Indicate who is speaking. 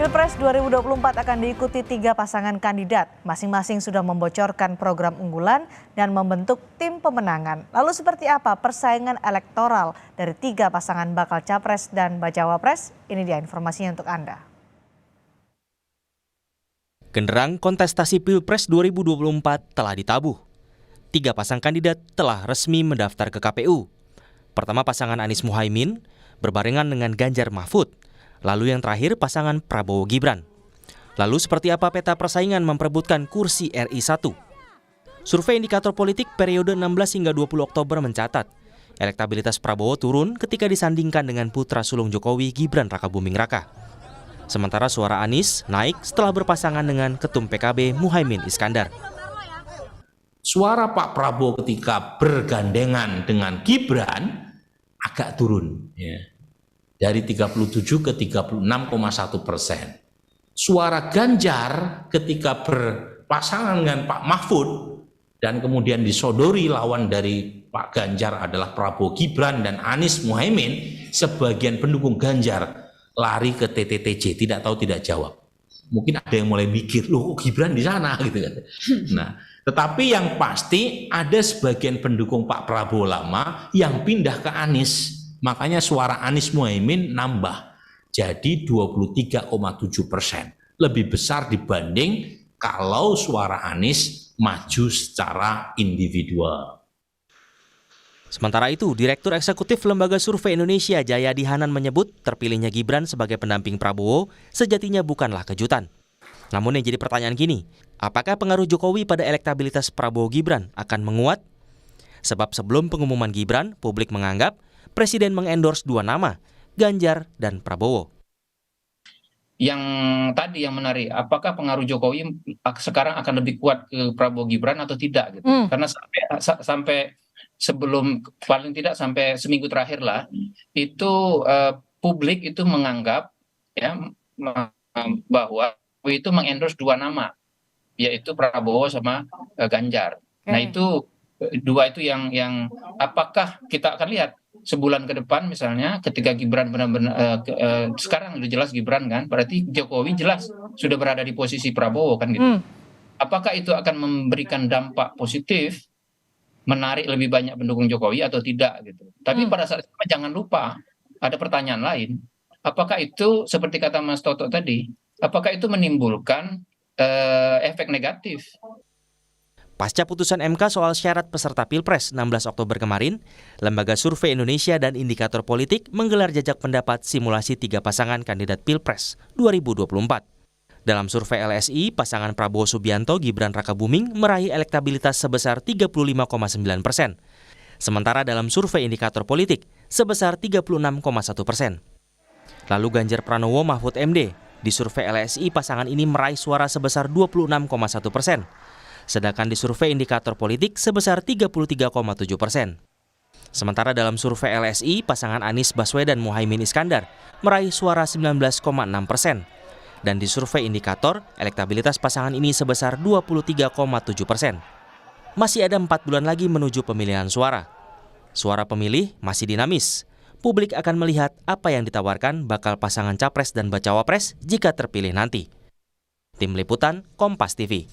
Speaker 1: Pilpres 2024 akan diikuti 3 pasangan kandidat. Masing-masing sudah membocorkan program unggulan dan membentuk tim pemenangan. Lalu seperti apa persaingan elektoral dari 3 pasangan bakal capres dan bacawa pres? Ini dia informasinya untuk Anda.
Speaker 2: Genderang kontestasi Pilpres 2024 telah ditabuh. 3 pasang kandidat telah resmi mendaftar ke KPU. Pertama pasangan Anies Muhaimin berbarengan dengan Ganjar Mahfud. Lalu yang terakhir pasangan Prabowo Gibran. Lalu seperti apa peta persaingan memperebutkan kursi RI 1? Survei indikator politik periode 16 hingga 20 Oktober mencatat elektabilitas Prabowo turun ketika disandingkan dengan putra sulung Jokowi Gibran Rakabuming Raka. Sementara suara Anies naik setelah berpasangan dengan Ketum PKB Muhaimin Iskandar.
Speaker 3: Suara Pak Prabowo ketika bergandengan dengan Gibran agak turun, ya. Dari 37 ke 36,1%. Suara Ganjar ketika berpasangan dengan Pak Mahfud dan kemudian disodori lawan dari Pak Ganjar adalah Prabowo Gibran dan Anies Muhaimin, sebagian pendukung Ganjar lari ke TTTJ, tidak tahu tidak jawab. Mungkin ada yang mulai mikir, loh kok Gibran di sana gitu kan. Nah, tetapi yang pasti ada sebagian pendukung Pak Prabowo lama yang pindah ke Anies. Makanya suara Anies Muhaimin nambah jadi 23,7%. Lebih besar dibanding kalau suara Anies maju secara individual.
Speaker 2: Sementara itu, Direktur Eksekutif Lembaga Survei Indonesia Jayadi Hanan menyebut terpilihnya Gibran sebagai pendamping Prabowo sejatinya bukanlah kejutan. Namun yang jadi pertanyaan gini, apakah pengaruh Jokowi pada elektabilitas Prabowo Gibran akan menguat? Sebab sebelum pengumuman Gibran, publik menganggap Presiden mengendorse 2 nama, Ganjar dan Prabowo.
Speaker 4: Yang tadi yang menarik, apakah pengaruh Jokowi sekarang akan lebih kuat ke Prabowo Gibran atau tidak gitu? Karena sampai sebelum, paling tidak sampai seminggu terakhir lah, itu publik itu menganggap ya bahwa itu mengendorse 2 nama, yaitu Prabowo sama Ganjar. Nah itu 2 itu yang apakah kita akan lihat sebulan ke depan misalnya ketika Gibran benar-benar sekarang udah jelas Gibran kan, berarti Jokowi jelas sudah berada di posisi Prabowo kan gitu. Apakah itu akan memberikan dampak positif, menarik lebih banyak pendukung Jokowi atau tidak gitu. Tapi pada saat itu jangan lupa ada pertanyaan lain. Apakah itu seperti kata Mas Toto tadi, apakah itu menimbulkan efek negatif?
Speaker 2: Pasca putusan MK soal syarat peserta Pilpres 16 Oktober kemarin, Lembaga Survei Indonesia dan Indikator Politik menggelar jajak pendapat simulasi 3 pasangan kandidat Pilpres 2024. Dalam survei LSI, pasangan Prabowo Subianto Gibran Rakabuming meraih elektabilitas sebesar 35,9%. Sementara dalam survei Indikator Politik sebesar 36,1%. Lalu Ganjar Pranowo Mahfud MD, di survei LSI pasangan ini meraih suara sebesar 26,1%. Sedangkan di survei Indikator Politik sebesar 33,7%. Sementara dalam survei LSI, pasangan Anies Baswedan Muhaimin Iskandar meraih suara 19,6%. Dan di survei Indikator, elektabilitas pasangan ini sebesar 23,7%. Masih ada 4 bulan lagi menuju pemilihan suara. Suara pemilih masih dinamis. Publik akan melihat apa yang ditawarkan bakal pasangan capres dan bacawa pres jika terpilih nanti. Tim Liputan, Kompas TV.